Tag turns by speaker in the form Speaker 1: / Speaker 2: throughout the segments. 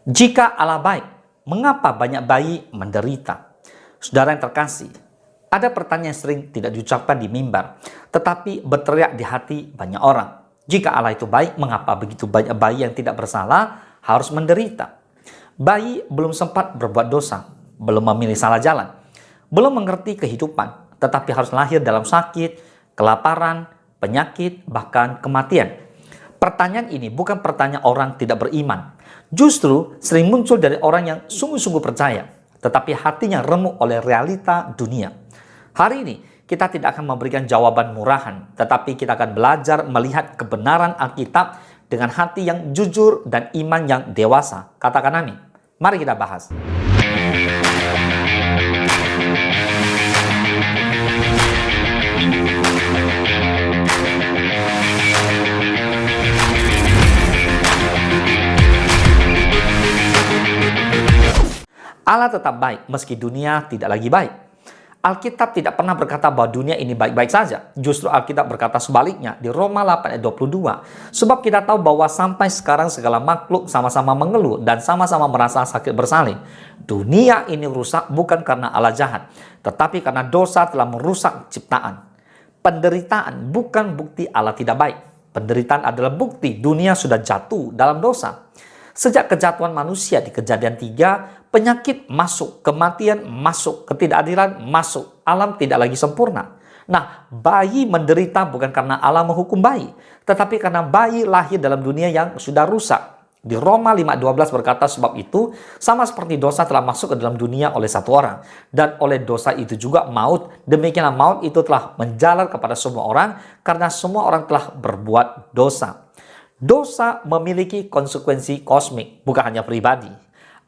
Speaker 1: Jika Allah baik, mengapa banyak bayi menderita? Saudara yang terkasih, ada pertanyaan yang sering tidak diucapkan di mimbar, tetapi berteriak di hati banyak orang. Jika Allah itu baik, mengapa begitu banyak bayi yang tidak bersalah harus menderita? Bayi belum sempat berbuat dosa, belum memilih salah jalan, belum mengerti kehidupan, tetapi harus lahir dalam sakit, kelaparan, penyakit, bahkan kematian. Pertanyaan ini bukan pertanyaan orang tidak beriman. Justru sering muncul dari orang yang sungguh-sungguh percaya, tetapi hatinya remuk oleh realita dunia. Hari ini kita tidak akan memberikan jawaban murahan, tetapi kita akan belajar melihat kebenaran Alkitab dengan hati yang jujur dan iman yang dewasa. Katakan amin. Mari kita bahas. Allah tetap baik meski dunia tidak lagi baik. Alkitab tidak pernah berkata bahwa dunia ini baik-baik saja. Justru Alkitab berkata sebaliknya di Roma 8 ayat 22. Sebab kita tahu bahwa sampai sekarang segala makhluk sama-sama mengeluh dan sama-sama merasa sakit bersalin. Dunia ini rusak bukan karena Allah jahat, tetapi karena dosa telah merusak ciptaan. Penderitaan bukan bukti Allah tidak baik. Penderitaan adalah bukti dunia sudah jatuh dalam dosa. Sejak kejatuhan manusia di Kejadian 3, penyakit masuk, kematian masuk, ketidakadilan masuk, alam tidak lagi sempurna. Nah, bayi menderita bukan karena Allah menghukum bayi, tetapi karena bayi lahir dalam dunia yang sudah rusak. Di Roma 5:12 berkata, sebab itu sama seperti dosa telah masuk ke dalam dunia oleh satu orang, dan oleh dosa itu juga maut, demikianlah maut itu telah menjalar kepada semua orang, karena semua orang telah berbuat dosa. Dosa memiliki konsekuensi kosmik, bukan hanya pribadi.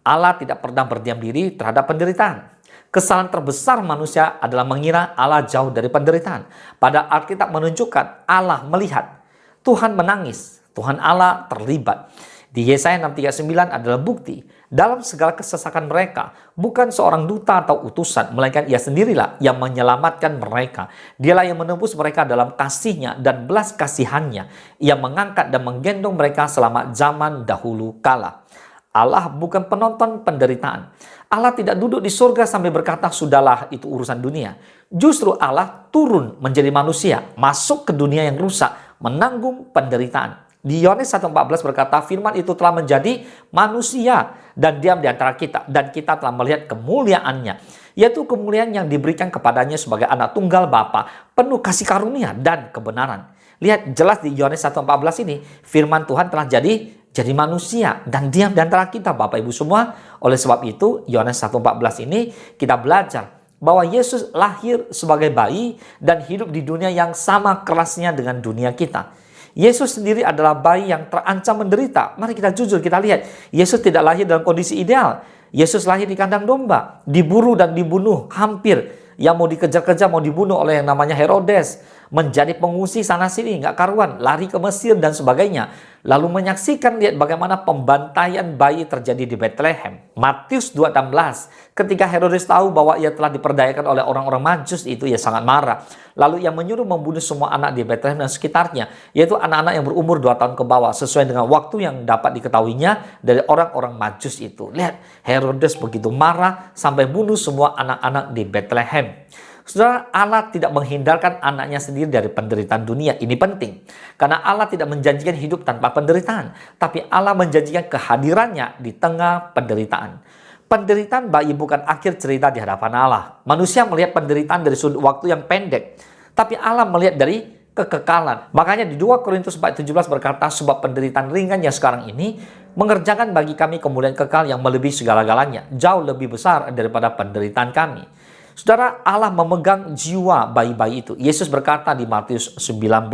Speaker 1: Allah tidak pernah berdiam diri terhadap penderitaan. Kesalahan terbesar manusia adalah mengira Allah jauh dari penderitaan. Pada Alkitab menunjukkan Allah melihat. Tuhan menangis, Tuhan Allah terlibat. Di Yesaya 6:39 adalah bukti. Dalam segala kesesakan mereka, bukan seorang duta atau utusan, melainkan ia sendirilah yang menyelamatkan mereka. Dialah yang menembus mereka dalam kasih-Nya dan belas kasihan-Nya. Ia mengangkat dan menggendong mereka selama zaman dahulu kala. Allah bukan penonton penderitaan. Allah tidak duduk di surga sambil berkata, sudahlah itu urusan dunia. Justru Allah turun menjadi manusia, masuk ke dunia yang rusak, menanggung penderitaan. Di Yohanes 1:14 berkata, firman itu telah menjadi manusia dan diam di antara kita, dan kita telah melihat kemuliaannya, yaitu kemuliaan yang diberikan kepadanya sebagai anak tunggal Bapa, penuh kasih karunia dan kebenaran. Lihat jelas di Yohanes 1:14 ini, firman Tuhan telah jadi manusia dan diam di antara kita, Bapak Ibu semua. Oleh sebab itu, Yohanes 1:14 ini kita belajar bahwa Yesus lahir sebagai bayi dan hidup di dunia yang sama kerasnya dengan dunia kita. Yesus sendiri adalah bayi yang terancam menderita. Mari kita jujur, kita lihat. Yesus tidak lahir dalam kondisi ideal. Yesus lahir di kandang domba, diburu dan dibunuh hampir. Yang mau dikejar-kejar, mau dibunuh oleh yang namanya Herodes. Menjadi pengungsi sana-sini, nggak karuan, lari ke Mesir dan sebagainya. Lalu menyaksikan, lihat bagaimana pembantaian bayi terjadi di Bethlehem. Matius 2:16, ketika Herodes tahu bahwa ia telah diperdayakan oleh orang-orang Majus itu, ia sangat marah. Lalu ia menyuruh membunuh semua anak di Bethlehem dan sekitarnya, yaitu anak-anak yang berumur 2 tahun ke bawah, sesuai dengan waktu yang dapat diketahuinya dari orang-orang Majus itu. Lihat, Herodes begitu marah sampai bunuh semua anak-anak di Bethlehem. Saudara, Allah tidak menghindarkan anaknya sendiri dari penderitaan dunia. Ini penting. Karena Allah tidak menjanjikan hidup tanpa penderitaan. Tapi Allah menjanjikan kehadirannya di tengah penderitaan. Penderitaan bayi bukan akhir cerita di hadapan Allah. Manusia melihat penderitaan dari sudut waktu yang pendek. Tapi Allah melihat dari kekekalan. Makanya di 2 Korintus 4:17 berkata, sebab penderitaan ringan yang sekarang ini mengerjakan bagi kami kemuliaan kekal yang melebihi segala-galanya. Jauh lebih besar daripada penderitaan kami. Saudara, Allah memegang jiwa bayi-bayi itu. Yesus berkata di Matius 19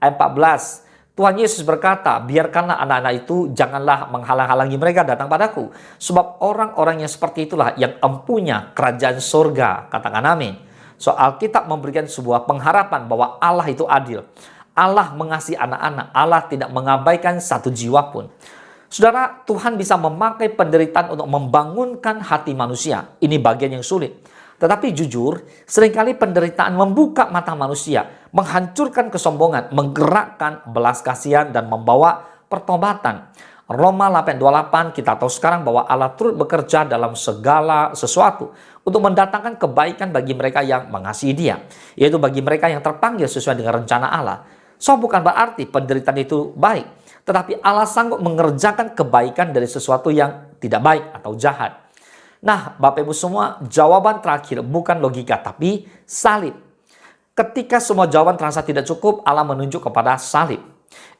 Speaker 1: ayat 14. Tuhan Yesus berkata, biarkanlah anak-anak itu, janganlah menghalang-halangi mereka datang padaku. Sebab orang-orang yang seperti itulah yang empunya kerajaan surga. Katakan amin. So, Alkitab memberikan sebuah pengharapan bahwa Allah itu adil. Allah mengasihi anak-anak. Allah tidak mengabaikan satu jiwa pun. Saudara, Tuhan bisa memakai penderitaan untuk membangunkan hati manusia. Ini bagian yang sulit. Tetapi jujur, seringkali penderitaan membuka mata manusia, menghancurkan kesombongan, menggerakkan belas kasihan, dan membawa pertobatan. Roma 8:28 kita tahu sekarang bahwa Allah turut bekerja dalam segala sesuatu untuk mendatangkan kebaikan bagi mereka yang mengasihi Dia, yaitu bagi mereka yang terpanggil sesuai dengan rencana Allah. So bukan berarti penderitaan itu baik, tetapi Allah sanggup mengerjakan kebaikan dari sesuatu yang tidak baik atau jahat. Nah, Bapak Ibu semua, jawaban terakhir bukan logika tapi salib. Ketika semua jawaban terasa tidak cukup, Allah menunjuk kepada salib.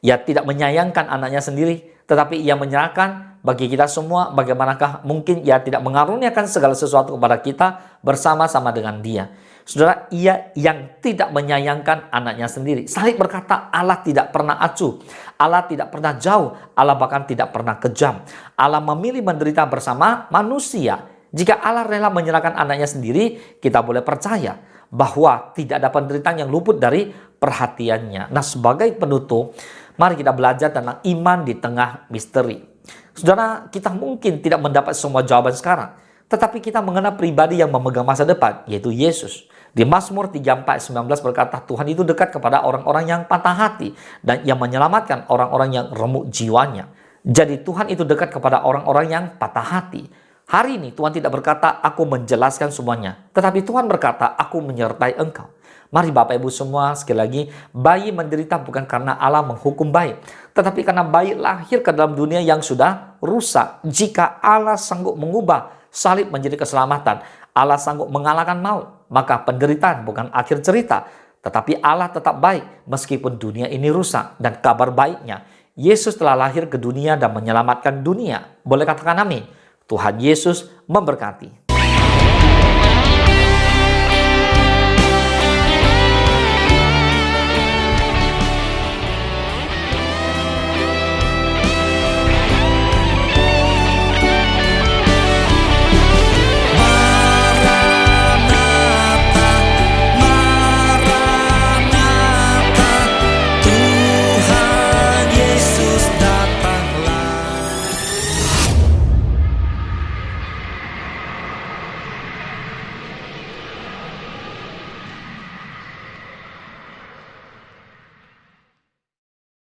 Speaker 1: Ia tidak menyayangkan anaknya sendiri, tetapi ia menyerahkan bagi kita semua. Bagaimanakah mungkin ia tidak mengaruniakan segala sesuatu kepada kita bersama-sama dengan Dia. Saudara, ia yang tidak menyayangkan anaknya sendiri. Salib berkata Allah tidak pernah acuh, Allah tidak pernah jauh, Allah bahkan tidak pernah kejam. Allah memilih menderita bersama manusia. Jika Allah rela menyerahkan anaknya sendiri, kita boleh percaya bahwa tidak ada penderitaan yang luput dari perhatiannya. Nah, sebagai penutup, mari kita belajar tentang iman di tengah misteri. Saudara, kita mungkin tidak mendapat semua jawaban sekarang, tetapi kita mengenal pribadi yang memegang masa depan, yaitu Yesus. Di Mazmur 34:19 berkata, Tuhan itu dekat kepada orang-orang yang patah hati, dan Ia menyelamatkan orang-orang yang remuk jiwanya. Jadi Tuhan itu dekat kepada orang-orang yang patah hati. Hari ini Tuhan tidak berkata, aku menjelaskan semuanya. Tetapi Tuhan berkata, aku menyertai engkau. Mari Bapak Ibu semua, sekali lagi, bayi menderita bukan karena Allah menghukum bayi, tetapi karena bayi lahir ke dalam dunia yang sudah rusak. Jika Allah sanggup mengubah salib menjadi keselamatan, Allah sanggup mengalahkan maut, maka penderitaan bukan akhir cerita. Tetapi Allah tetap baik meskipun dunia ini rusak. Dan kabar baiknya, Yesus telah lahir ke dunia dan menyelamatkan dunia. Boleh katakan amin. Tuhan Yesus memberkati.